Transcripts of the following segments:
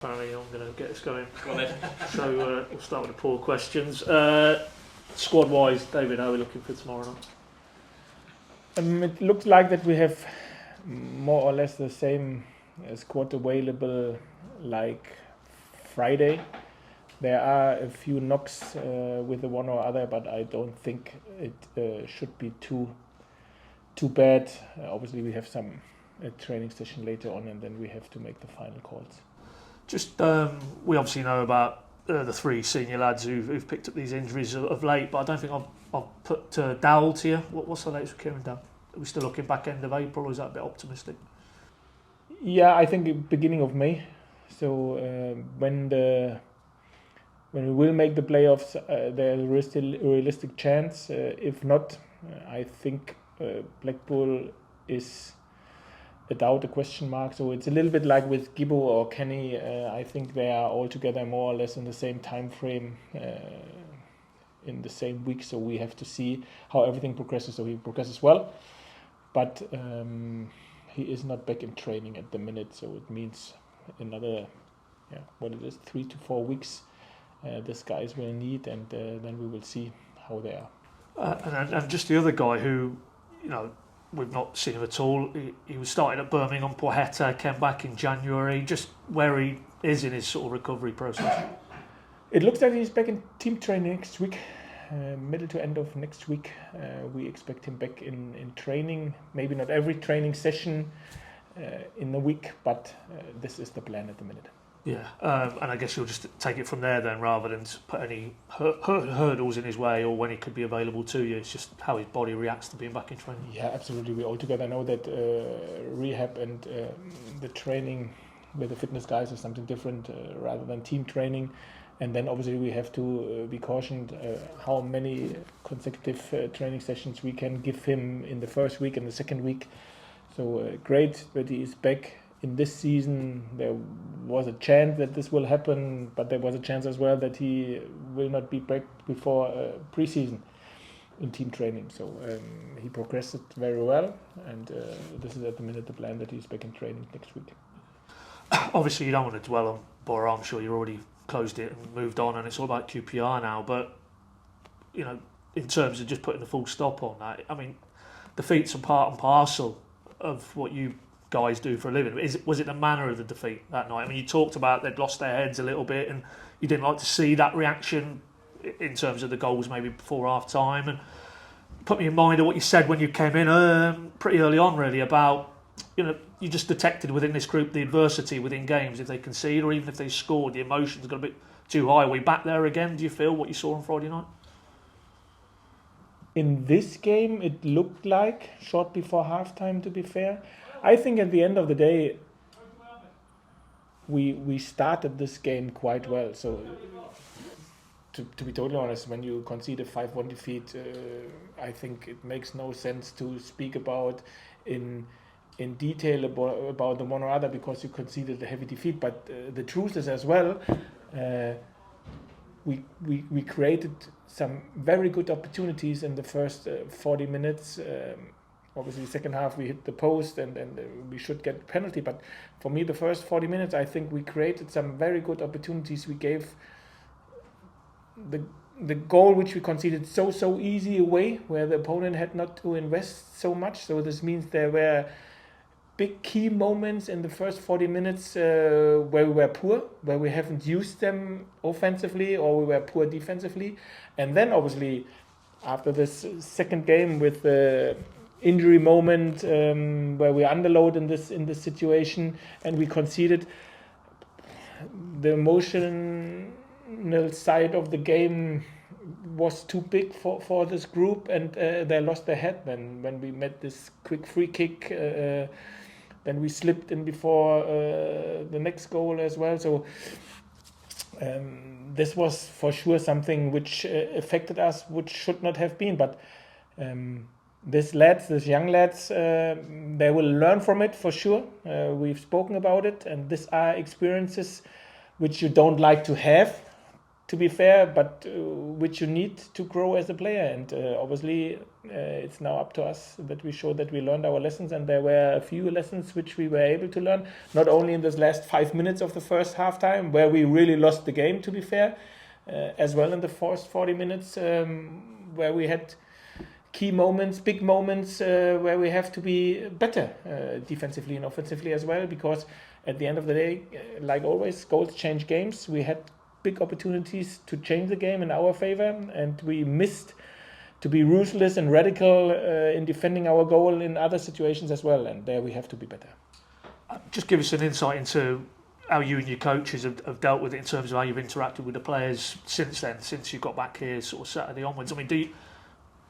Apparently I'm going to get us going. Go on then. So we'll start with the poor questions. Squad-wise, David, how are we looking for tomorrow night? It looks like that we have more or less the same squad available like Friday. There are a few knocks with the one or other, but I don't think it should be too bad. Obviously, we have some training session later on, and then we have to make the final calls. Just, we obviously know about the three senior lads who've picked up these injuries of late, but I don't think I've put Dowell to you. What's the latest with Kieran Dowell? Are we still looking back end of April, or is that a bit optimistic? Yeah, I think beginning of May. So when we will make the playoffs, there's still a realistic chance. If not, I think Blackpool is without a question mark. So it's a little bit like with Gibbo or Kenny. I think they are all together more or less in the same time frame, in the same week. So we have to see how everything progresses. So he progresses well, but he is not back in training at the minute. So it means another, 3 to 4 weeks. These guys will need, and then we will see how they are. And just the other guy who, we've not seen him at all. He was starting at Birmingham, Poeta, came back in January. Just where he is in his sort of recovery process. It looks like he's back in team training next week, middle to end of next week. We expect him back in training. Maybe not every training session in the week, but this is the plan at the minute. Yeah, and I guess you'll just take it from there then, rather than put any hurdles in his way or when he could be available to you. It's just how his body reacts to being back in training. Yeah, absolutely. We all together know that rehab and the training with the fitness guys is something different rather than team training. And then obviously we have to be cautioned how many consecutive training sessions we can give him in the first week and the second week. So great that he is back. In this season, there was a chance that this will happen, but there was a chance as well that he will not be back before pre-season in team training. So he progressed very well, and this is at the minute the plan that he's back in training next week. Obviously, you don't want to dwell on Borough. I'm sure you already closed it and moved on, and it's all about QPR now. But in terms of just putting the full stop on that, I mean, defeats are part and parcel of what you guys do for a living. Was it the manner of the defeat that night? I mean, you talked about they'd lost their heads a little bit, and you didn't like to see that reaction in terms of the goals maybe before half time. And put me in mind of what you said when you came in pretty early on, really, about you just detected within this group the adversity within games. If they concede or even if they scored, the emotions got a bit too high. Are we back there again? Do you feel what you saw on Friday night? In this game, it looked like short before halftime, to be fair. I think at the end of the day, we started this game quite well. So, to be totally honest, when you concede a 5-1 defeat, I think it makes no sense to speak about in detail about the one or other because you conceded a heavy defeat. But the truth is as well, we created some very good opportunities in the first 40 minutes. Obviously, second half we hit the post and we should get a penalty. But for me, the first 40 minutes, I think we created some very good opportunities. We gave the goal which we conceded so easy away, where the opponent had not to invest so much. So this means there were big key moments in the first 40 minutes where we were poor, where we haven't used them offensively or we were poor defensively. And then obviously after this second game with the injury moment where we underload in this situation and we conceded, the emotional side of the game was too big for this group, and they lost their head when we met this quick free kick. Then we slipped in before the next goal as well. So this was for sure something which affected us, which should not have been. But these young lads, they will learn from it for sure. We've spoken about it, and these are experiences which you don't like to have, to be fair, but which you need to grow as a player. And obviously, it's now up to us that we show that we learned our lessons. And there were a few lessons which we were able to learn, not only in this last 5 minutes of the first halftime, where we really lost the game, to be fair, as well in the first 40 minutes, where we had key moments, big moments, where we have to be better defensively and offensively as well. Because at the end of the day, like always, goals change games. We had big opportunities to change the game in our favor, and we missed to be ruthless and radical in defending our goal in other situations as well, and there we have to be better. Just give us an insight into how you and your coaches have dealt with it in terms of how you've interacted with the players since then, since you got back here sort of Saturday onwards. I mean,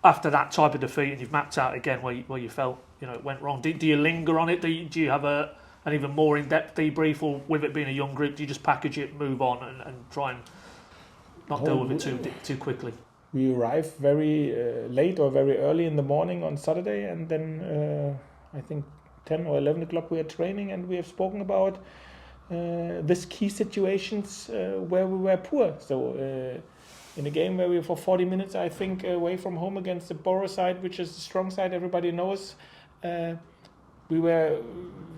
after that type of defeat, and you've mapped out again where you felt it went wrong, do you linger on it? Do you have an even more in-depth debrief, or with it being a young group, do you just package it, move on, and try and not deal with it too quickly? We arrived very late or very early in the morning on Saturday, and then I think 10 or 11 o'clock we are training, and we have spoken about this key situations where we were poor. So in a game where we were for 40 minutes, I think, away from home against the Borough side, which is the strong side, everybody knows, we were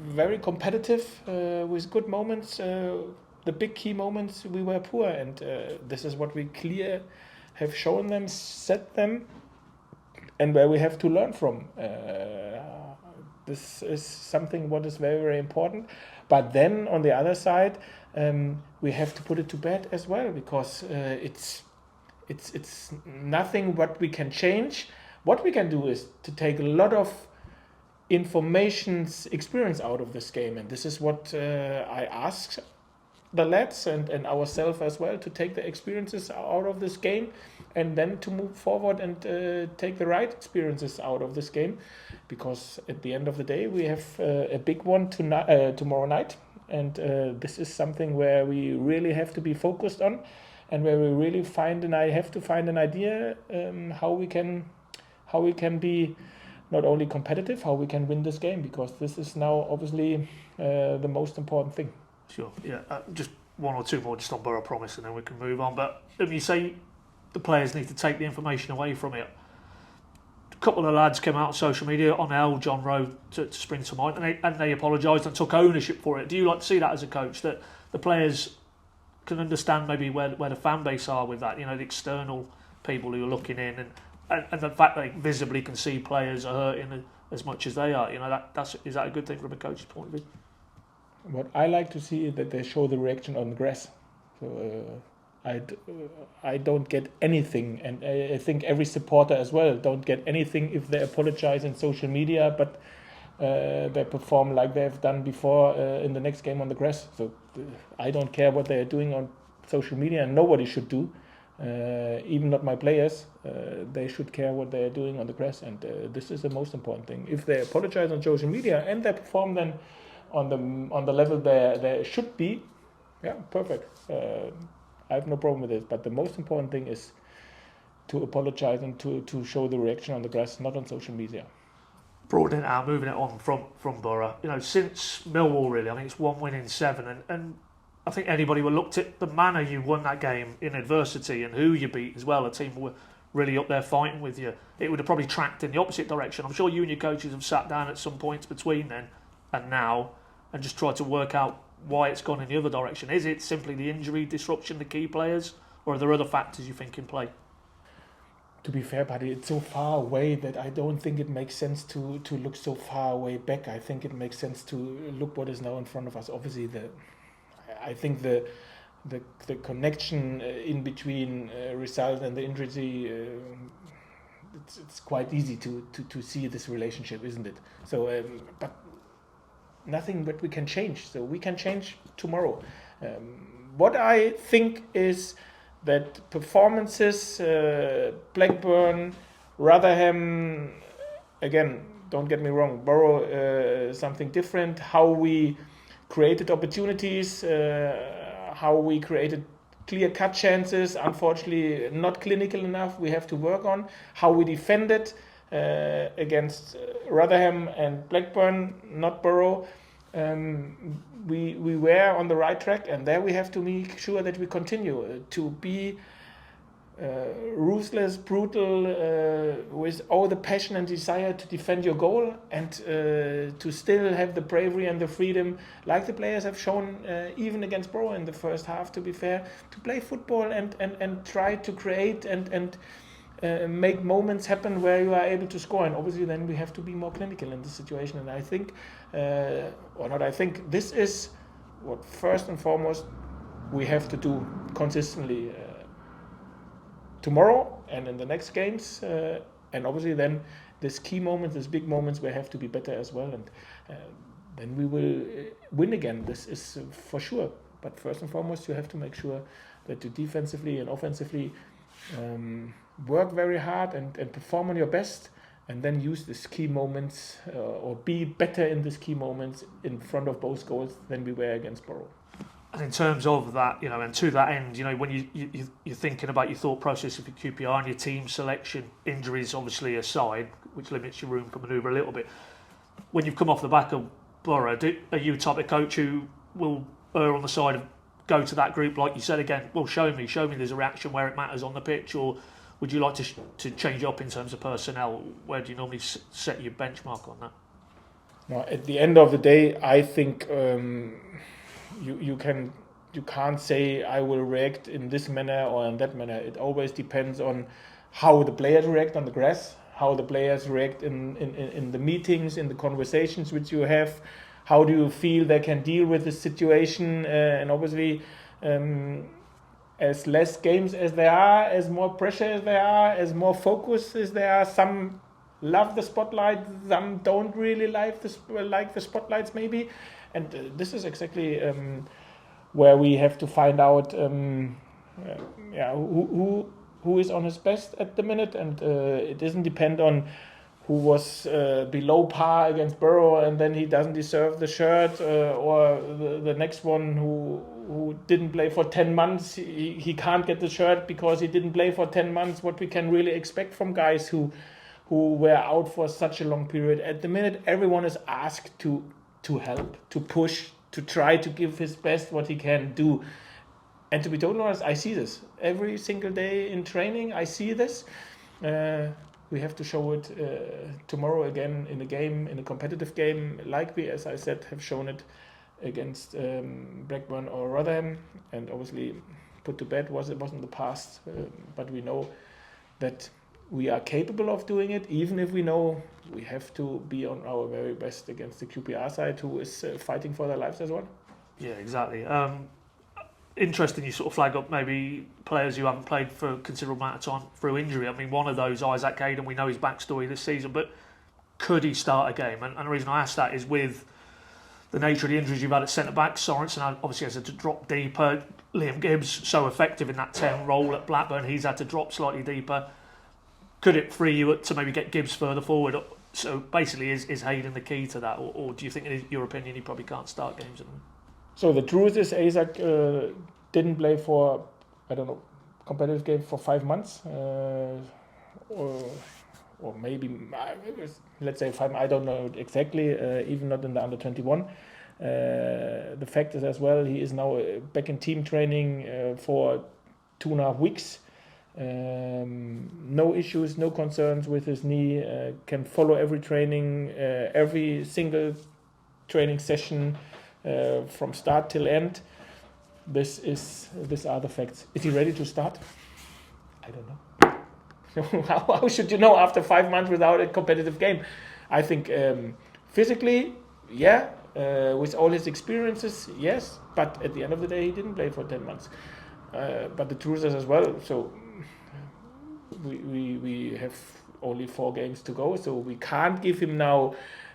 very competitive with good moments. The big key moments, we were poor, and this is what we have shown them, set them, and where we have to learn from. This is something what is very, very important. But then on the other side, we have to put it to bed as well, because it's nothing what we can change. What we can do is to take a lot of experience out of this game, and this is what I ask the lads and ourselves as well, to take the experiences out of this game, and then to move forward and take the right experiences out of this game, because at the end of the day we have a big one tomorrow night, and this is something where we really have to be focused on, and where we really have to find an idea how we can be not only competitive, how we can win this game, because this is now obviously the most important thing. Sure, yeah. Just one or two more just on Borough, promise, and then we can move on. But if you say the players need to take the information away from it, a couple of lads came out on social media, on L, John Rowe, to spring to mind, and they apologised and took ownership for it. Do you like to see that as a coach, that the players can understand maybe where the fan base are with that, the external people who are looking in, and the fact that they visibly can see players are hurting as much as they are, is that a good thing from a coach's point of view? What I like to see is that they show the reaction on the grass. So I don't get anything, and I think every supporter as well don't get anything if they apologize in social media, but they perform like they've done before in the next game on the grass. So I don't care what they are doing on social media, and nobody should do. Even not my players. They should care what they are doing on the grass, and this is the most important thing. If they apologize on social media and they perform then on the level they should be, yeah, perfect. I have no problem with it. But the most important thing is to apologize and to show the reaction on the grass, not on social media. Broadening it out, moving it on from Borough. Since Millwall, really, I think it's 1 win in 7, and I think anybody would looked at the manner you won that game in adversity and who you beat as well. A team were really up there fighting with you. It would have probably tracked in the opposite direction. I'm sure you and your coaches have sat down at some points between then and now and just tried to work out why it's gone in the other direction. Is it simply the injury disruption, the key players, or are there other factors you think in play? To be fair, buddy, it's so far away that I don't think it makes sense to look so far away back. I think it makes sense to look what is now in front of us. Obviously, I think the connection in between result and the injury, it's quite easy to see this relationship, isn't it? So, but nothing that we can change. So we can change tomorrow. What I think is that performances, Blackburn, Rotherham, again, don't get me wrong, Borough, something different. How we created opportunities, how we created clear-cut chances, unfortunately not clinical enough, we have to work on. How we defended against Rotherham and Blackburn, not Borough. we were on the right track, and there we have to make sure that we continue to be ruthless, brutal, with all the passion and desire to defend your goal, and to still have the bravery and the freedom, like the players have shown, even against Borough in the first half, to be fair, to play football and try to create and make moments happen where you are able to score. And obviously then we have to be more clinical in this situation. And I think, this is what first and foremost we have to do consistently tomorrow and in the next games. And obviously then these key moments, these big moments, we have to be better as well. And then we will win again. This is for sure. But first and foremost, you have to make sure that you defensively and offensively work very hard and perform on your best, and then use these key moments or be better in these key moments in front of both goals than we were against Borough. And in terms of that, and to that end, when you're thinking about your thought process of your QPR and your team selection, injuries obviously aside, which limits your room for manoeuvre a little bit, when you've come off the back of Borough, are you a type of coach who will err on the side of go to that group, like you said again, well, show me there's a reaction where it matters on the pitch, or would you like to change up in terms of personnel? Where do you normally set your benchmark on that? Now, at the end of the day, I think you can't say I will react in this manner or in that manner. It always depends on how the players react on the grass, how the players react in the meetings, in the conversations which you have. How do you feel they can deal with the situation? And obviously, as less games as there are, as more pressure as there are, as more focus as there are, some love the spotlight, some don't really like the spotlights maybe. And this is exactly where we have to find out who is on his best at the minute. And it doesn't depend on who was below par against Borough and then he doesn't deserve the shirt, or the next one who didn't play for 10 months, he can't get the shirt because he didn't play for 10 months. What we can really expect from guys who were out for such a long period. At the minute, everyone is asked to help, to push, to try to give his best what he can do. And to be totally honest, I see this every single day in training. I see this. We have to show it tomorrow again in a game, in a competitive game, like we, as I said, have shown it against Blackburn or Rotherham. And obviously put to bed it wasn't the past, but we know that we are capable of doing it, even if we know we have to be on our very best against the QPR side, who is fighting for their lives as well. Yeah, exactly. Interesting you sort of flag up maybe players who haven't played for a considerable amount of time through injury. I mean, one of those, Isaac Hayden, we know his backstory this season, but could he start a game? And the reason I ask that is with the nature of the injuries you've had at centre-back, Sargent obviously has to drop deeper. Liam Gibbs, so effective in that 10 role at Blackburn, he's had to drop slightly deeper. Could it free you to maybe get Gibbs further forward? So basically, is Hayden the key to that? Or do you think, in your opinion, he probably can't start games at the moment? So the truth is, Isaac didn't play for, competitive game for 5 months. Or maybe, let's say 5, I don't know exactly, even not in the under-21. The fact is as well, he is now back in team training for 2.5 weeks. No issues, no concerns with his knee, can follow every training, every single training session from start till end. These are the facts. Is he ready to start? I don't know. How should you know after 5 months without a competitive game? I think physically, yeah, with all his experiences, yes, but at the end of the day, he didn't play for 10 months. But the truth is as well, so we have only 4 games to go, so we can't give him now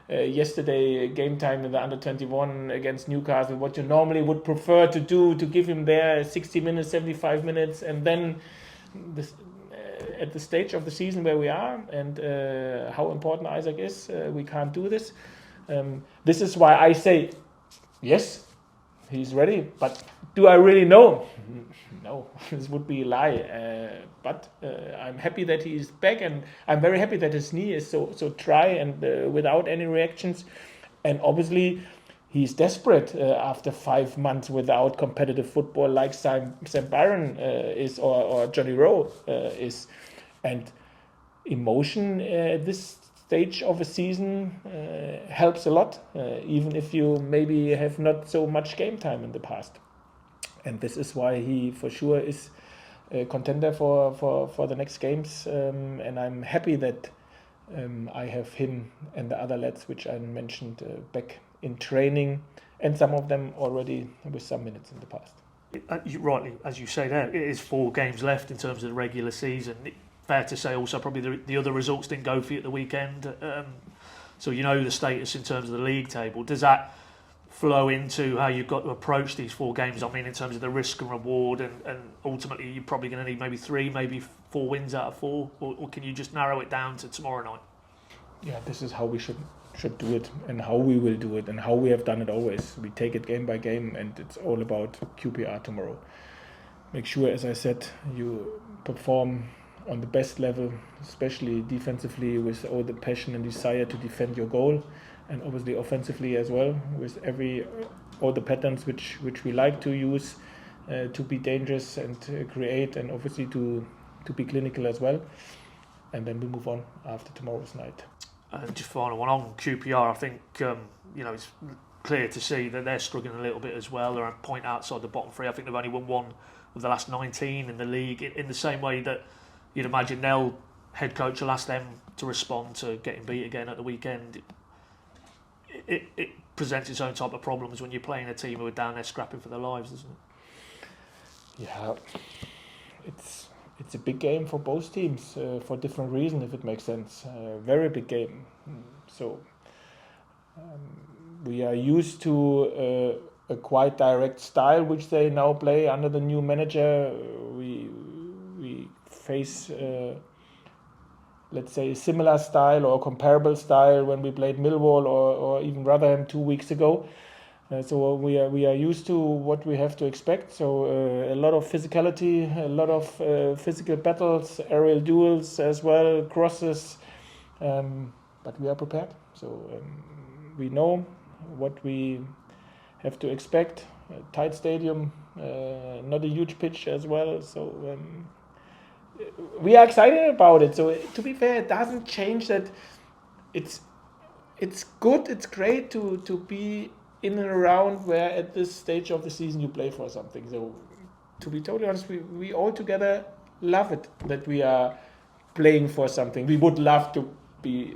yesterday game time in the under-21 against Newcastle, what you normally would prefer to do, to give him there 60 minutes, 75 minutes, and then this, at the stage of the season where we are and how important Isaac is, we can't do this. This is why I say, yes, he's ready, but do I really know? No, this would be a lie. But I'm happy that he is back, and I'm very happy that his knee is so dry and without any reactions. And obviously, he's desperate after 5 months without competitive football, like Sam Byron is, or Johnny Rowe is. And emotion at this stage of a season helps a lot, even if you maybe have not so much game time in the past. And this is why he for sure is a contender for the next games. And I'm happy that I have him and the other lads, which I mentioned, back in training, and some of them already with some minutes in the past. Rightly, as you say there, it is 4 games left in terms of the regular season. Fair to say also probably the other results didn't go for you at the weekend. So you know the status in terms of the league table. Does that flow into how you've got to approach these 4 games? I mean, in terms of the risk and reward, and ultimately you're probably going to need maybe 3, maybe 4 wins out of 4, or can you just narrow it down to tomorrow night? Yeah, this is how we should do it, and how we will do it, and how we have done it always. We take it game by game, and it's all about QPR tomorrow. Make sure, as I said, you perform on the best level, especially defensively, with all the passion and desire to defend your goal, and obviously offensively as well, with all the patterns which we like to use to be dangerous and create, and obviously to be clinical as well. And then we move on after tomorrow's night. Just final one on QPR. I think it's clear to see that they're struggling a little bit as well. They're a point outside the bottom 3. I think they've only won 1 of the last 19 in the league. In the same way that you'd imagine Nell, head coach, will ask them to respond to getting beat again at the weekend. It presents its own type of problems when you're playing a team who are down there scrapping for their lives, doesn't it? Yeah, it's a big game for both teams for different reasons, if it makes sense. Very big game. So we are used to a quite direct style which they now play under the new manager. We face let's say a similar style or comparable style when we played Millwall or even Rotherham 2 weeks ago. So we are used to what we have to expect. So a lot of physicality, a lot of physical battles, aerial duels as well, crosses. But we are prepared. So we know what we have to expect. A tight stadium, not a huge pitch as well. So we are excited about it. So to be fair, it doesn't change that. It's good. It's great to be in and around where at this stage of the season you play for something. So to be totally honest, we all together love it that we are playing for something. We would love to be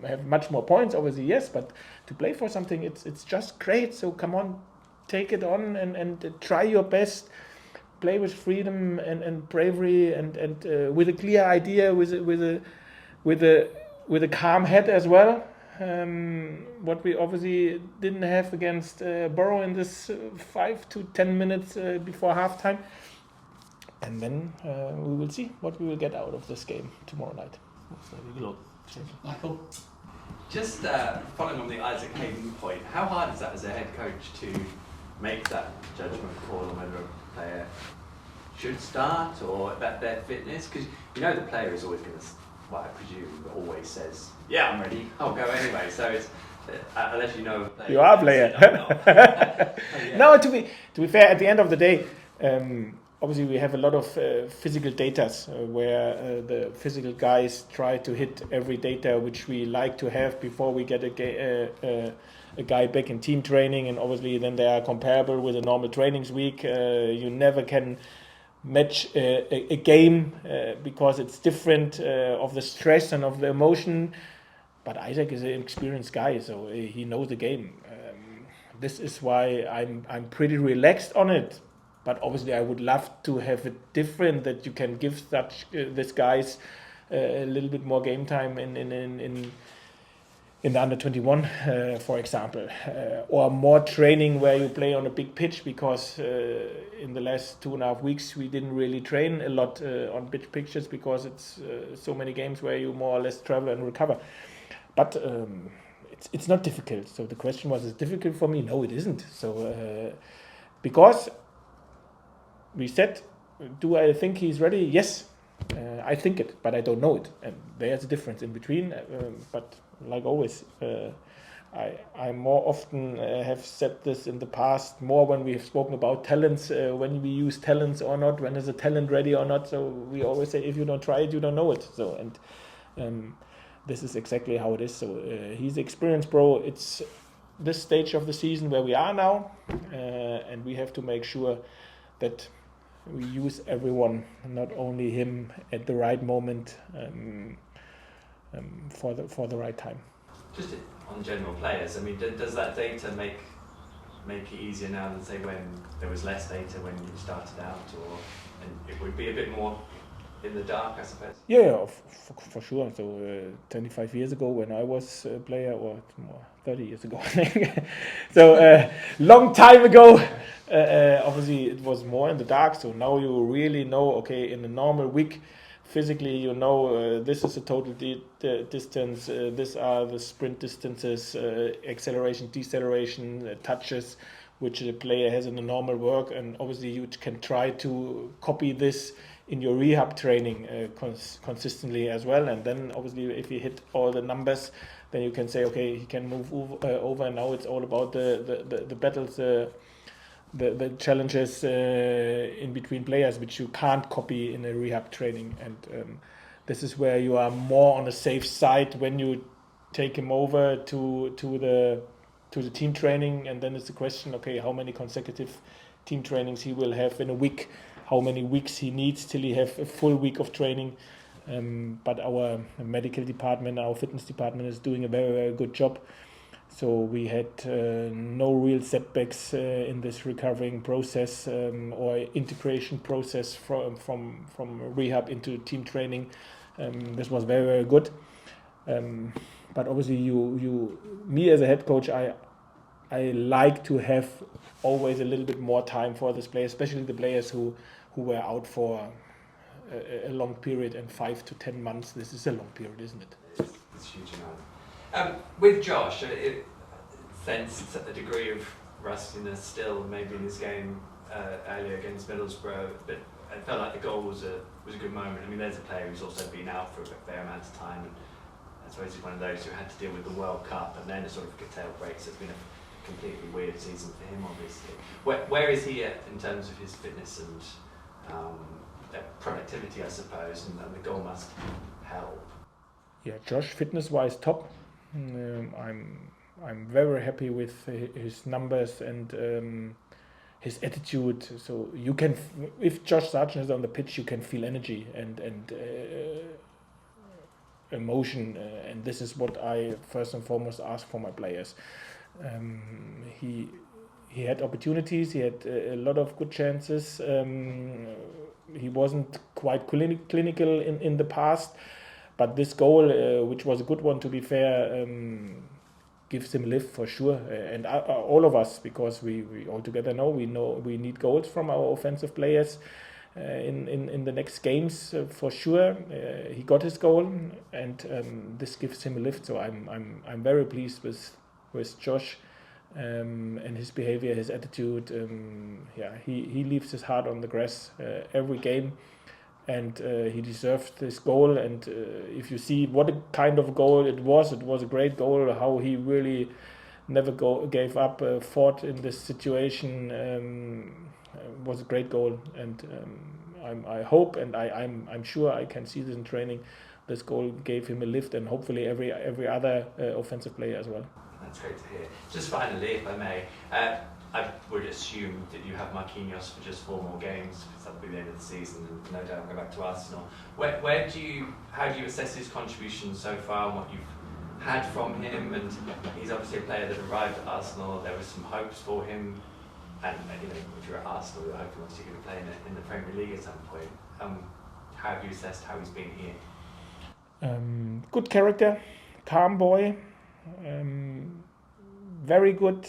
have much more points, obviously, yes, but to play for something, it's just great. So come on, take it on and try your best. Play with freedom and bravery and with a clear idea, with a calm head as well. What we obviously didn't have against Borough in this 5 to 10 minutes before halftime. And then we will see what we will get out of this game tomorrow night. Michael? Just following on the Isaac Hayden point, how hard is that as a head coach to make that judgment call on whether a player should start or about their fitness? Because the player is always going to, well, I presume, always says, yeah, I'm ready, I'll go anyway. So it's unless you know a player. You are a player. Yeah. No, to be fair, at the end of the day, obviously we have a lot of physical data where the physical guys try to hit every data which we like to have before we get a guy back in team training, and obviously then they are comparable with a normal trainings week. You never can match a game because it's different of the stress and of the emotion. But Isaac is an experienced guy, so he knows the game. This is why I'm pretty relaxed on it. But obviously, I would love to have it different, that you can give such these guys a little bit more game time in the under 21, for example, or more training where you play on a big pitch, because in the last 2.5 weeks we didn't really train a lot on big pitches because it's so many games where you more or less travel and recover. But it's not difficult. So the question was, is it difficult for me? No, it isn't. So because we said, do I think he's ready? Yes, I think it, but I don't know it. And there's a difference in between. But like always, I more often have said this in the past, more when we have spoken about talents, when we use talents or not, when is a talent ready or not. So we always say, if you don't try it, you don't know it. So and this is exactly how it is. So he's experienced, bro. It's this stage of the season where we are now, and we have to make sure that we use everyone, not only him, at the right moment, for the right time. Just on general players, I mean, does that data make it easier now than say when there was less data when you started out, or and it would be a bit more in the dark, I suppose? Yeah, for sure. So 25 years ago when I was a player, or more 30 years ago, I think. So long time ago, obviously it was more in the dark. So now you really know, okay, in a normal week, physically you know this is a total distance, these are the sprint distances, acceleration, deceleration, touches, which a player has in the normal work, and obviously you can try to copy this in your rehab training consistently as well. And then obviously if you hit all the numbers, then you can say, okay, he can move over, and now it's all about the battles, the challenges in between players, which you can't copy in a rehab training. And this is where you are more on the safe side when you take him over to the team training. And then it's the question, okay, how many consecutive team trainings he will have in a week, how many weeks he needs till he have a full week of training. But our medical department, our fitness department is doing a very, very good job. So we had no real setbacks in this recovering process or integration process from rehab into team training. This was very, very good. But obviously me as a head coach, I like to have always a little bit more time for this player, especially the players who were out for a long period, and 5 to 10 months. This is a long period, isn't it? It's a huge amount. With Josh, it sensed a degree of rustiness still, maybe in his game earlier against Middlesbrough, but it felt like the goal was a good moment. I mean, there's a player who's also been out for a fair amount of time, and I suppose he's one of those who had to deal with the World Cup and then a sort of curtailed break, so it's been a completely weird season for him, obviously. Where is he at in terms of his fitness and productivity, I suppose, and the goal must help? Yeah, Josh, fitness-wise, top. I'm very happy with his numbers and his attitude. So you can, if Josh Sargent is on the pitch, you can feel energy and emotion, and this is what I first and foremost ask for my players. He had opportunities, he had a lot of good chances. He wasn't quite clinical in the past, but this goal, which was a good one to be fair, gives him a lift for sure. And all of us, because we all together know we need goals from our offensive players in the next games for sure. He got his goal, and this gives him a lift. So I'm very pleased with Josh. And his behavior, his attitude, he leaves his heart on the grass every game, and he deserved this goal. And if you see what a kind of goal it was a great goal. How he really never gave up, fought in this situation, was a great goal. And I hope, and I'm sure I can see this in training. This goal gave him a lift, and hopefully every other offensive player as well. That's great to hear. Just finally, if I may, I would assume that you have Marquinhos for just 4 more games, because that'll be the end of the season, and no doubt we'll go back to Arsenal. How do you assess his contribution so far and what you've had from him? And he's obviously a player that arrived at Arsenal. There was some hopes for him, and if you're at Arsenal, you're hoping obviously you're going to play in the Premier League at some point. How have you assessed how he's been here? Good character, calm boy. Very good.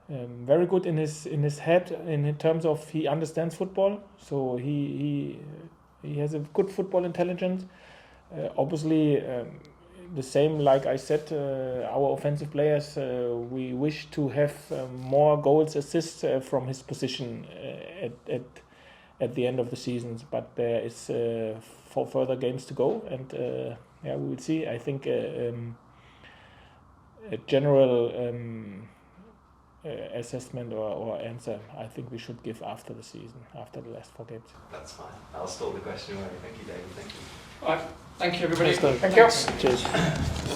Very good in his head in terms of he understands football. So he has a good football intelligence. Obviously, the same like I said, our offensive players. We wish to have more goals, assists from his position at the end of the season. But there is 4 further games to go, and we will see. I think a general assessment or answer, I think we should give after the season, after the last 4 games. That's fine. I'll stall the question away. Thank you, David. Thank you. All right. Thank you, everybody. Thanks, Dave. Thank you. Cheers.